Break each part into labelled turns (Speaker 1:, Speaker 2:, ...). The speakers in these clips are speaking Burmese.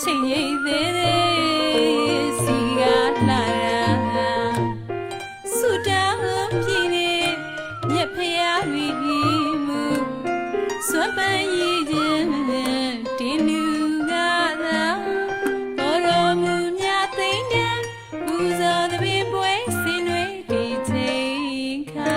Speaker 1: ချိန်ရိပ်သေးသေးစီကလာတာဆူတောင်းပြင်းနေမြက်ဖျားပြီးမူစွမ်းပန်းရည်ခြင်းတင်းလူကသာဘောရောမူမြသိမ့်တဲ့ပူဇော်သဘင်ပွဲစင်တွေဒီချိန်ခါ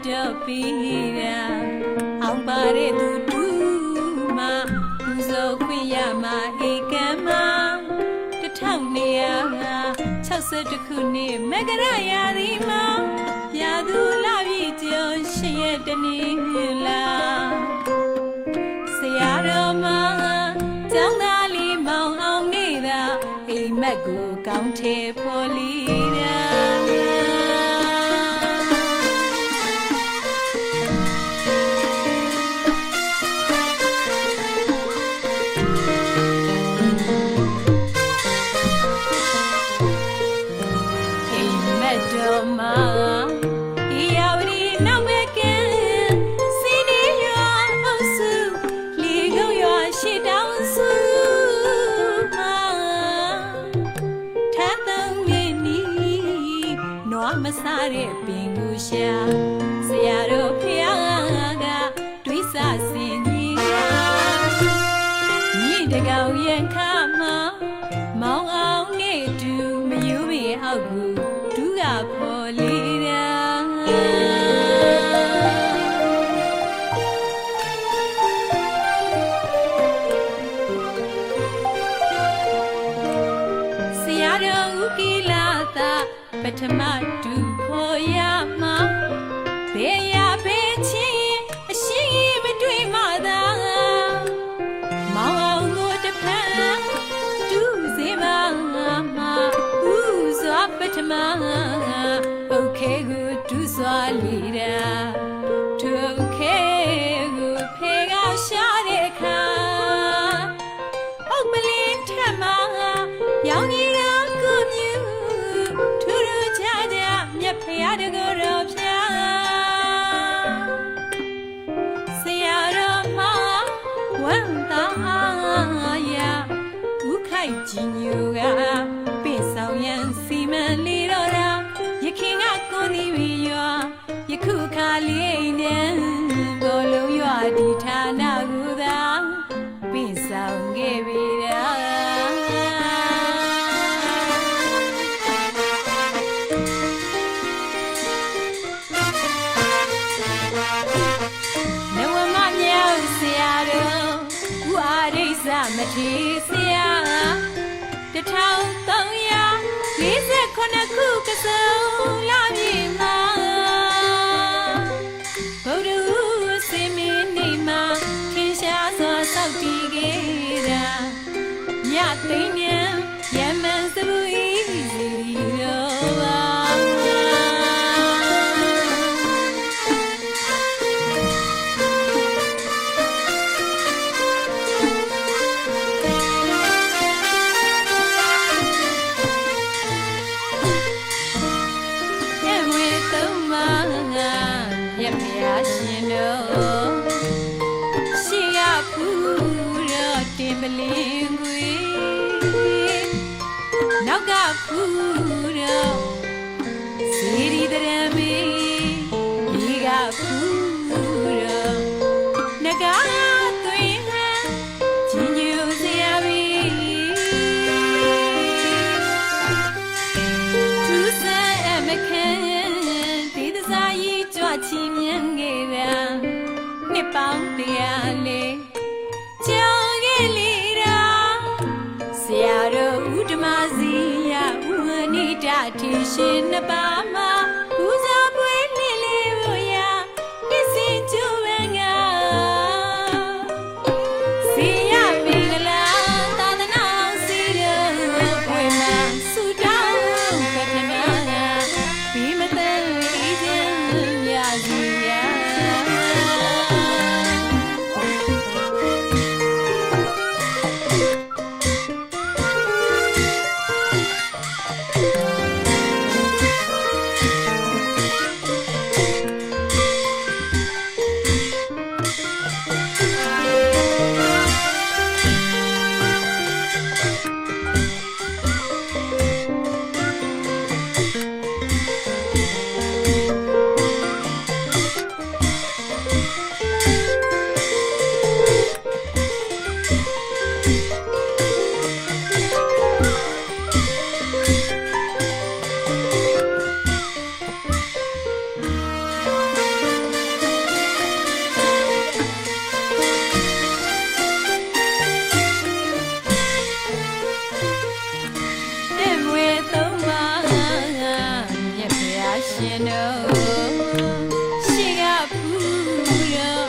Speaker 1: တော့ပြီးတာအောင်ပါတဲ့သူတူမပူဇော်ခွင့်ရမှာဧကံမှာ1260ခုနှစ်မကရရာသီမှာရာသူလာပြီကျော်ရှင်ရဲ့တနေ့လာဆရာတော်မှာကျောင်းသားလေးမောင်အောင်နေတာအိမ်မက်ကိုကောင်းထဲပေါ်လီတာမစားတဲ့ပင်ကိုရှာဆရာတော်ဖျားကတွေးဆစင်ကြီးကမြေတကောင်ရင်ခါမှာမောင်အောင်နဲ့တူမယူမီအောက်ကိုဒူးကဖော်လေးတာဆရာတော်ဦးကီလာတာပထမတူဖို့ရမှာဘေးရဘေးချင်းအရှိမတွေ့မှသာမောင်အောင်ကိုတဖန်တူစေပါမှာဦးစွာပထမပုတ်ခဲကိုတူစွာလီတာထုတ်ခဲကိုဖေကရှာတဲ့အခါအုတ်မလင်းထက်မှာရောင်ကြီးကကိုမြူဖျားတကိုယ်တော်ဖျားဆရာတော်မှာဝမ်းသာရဥခိုက်ကြီးညိုကပိဆောင်ရန်စီမံလေးတော်ရာယခင်ကကိုနီဝီရွာယခုခါလေးနဲ့ဘောလုံးရွာဒီဌာနကူသာပိဆောင်ခဲ့ပြီရာမထေဆရာ1349ခုကစုံလာပြီမှာဗုဒ္ဓဟူးစေမင်းနေမှာ သိဉံရမန်စပူဤစီရောပါရှင်တို့ရှိရဖူးတော့တင်ပလင်းကွေနောက်ကဖူးတော့စီရီတရမေဒီကဖူးတော့နဂါသွင်းဟန်ချင်းညူစရာပြီသူစဲမခံဒီသစားကြီးကြွချီမြန်းခဲ့ဗျာနှစ်ပေါင်းတရားလေးကြောင်ခဲ့လေတာဆရာတော်ဥဒ္ဓမစီယဥဝနိတထီရှင်နှစ်ပါးမှာဦးစားပွဲလေးလေးကိုရနှစ်စင်ကျူဝငါစီယမင်္ဂလာသာသနာစီတော်ဝေမဆုတောင်းပထမဘိမတန်ဤခြင်းမြာစီယရှင်တို့ရှိကဖူးတော့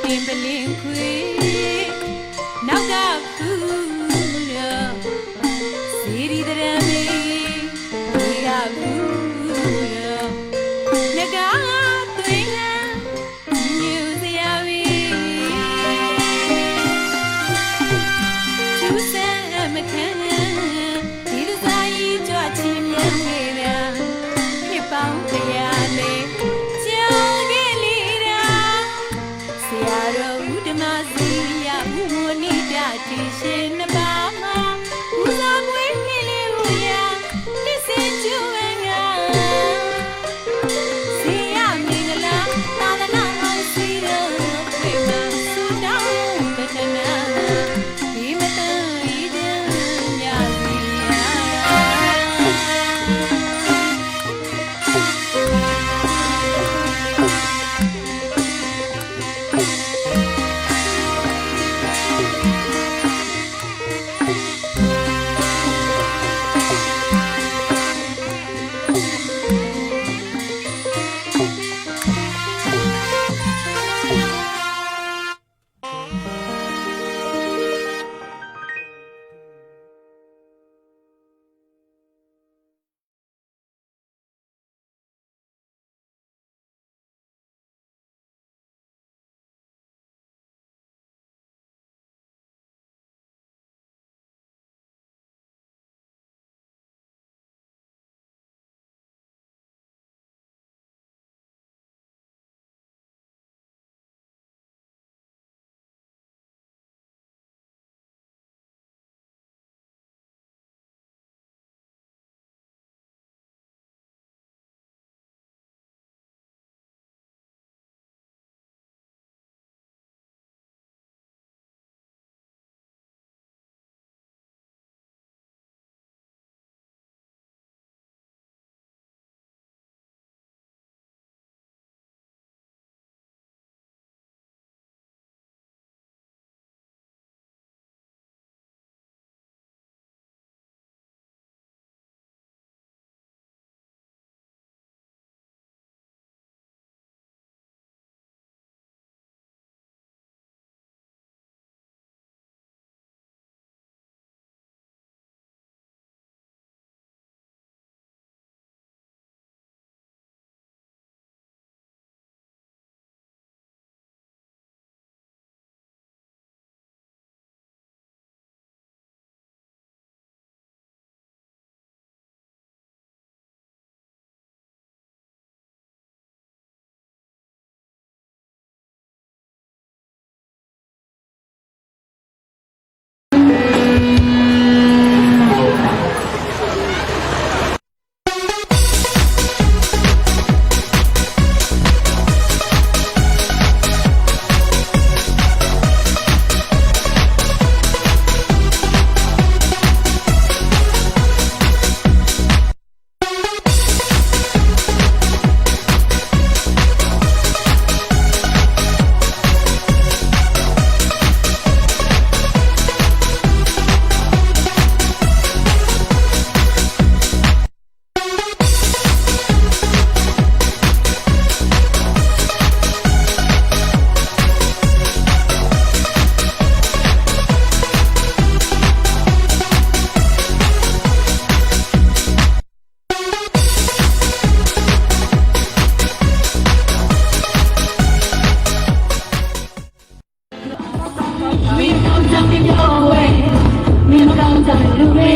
Speaker 1: တင်ပလင်းခွေနောက်ကဖူးတော့စီရီတရမေဒီကဖူးတော့နဂါသွင်းဟန်ညူစရာပြီသူစဲမခံဒီသစားကြီးကြွချီမြန်းခဲ့ဗျာပေါင်းတရားလေးကြောင်ခဲ့လေတာဆရာတော်ဥဒ္ဓမစီယဥဝနိတထီရှင်နှစ်ပါးမှာဦးစားပွဲလေးလေးကိုရနှစ်စင်ကျူဝငါစီယမင်္ဂလာသာသနာအောင်စီတော်ဝေမဆုတောင်းပထမဒီမတန်ဤခြင်းညာစီ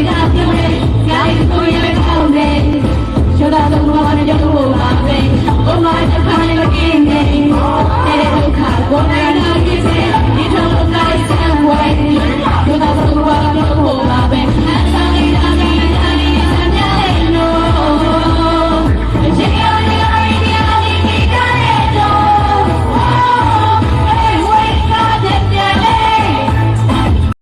Speaker 2: ကပြမယ်ရာယူကို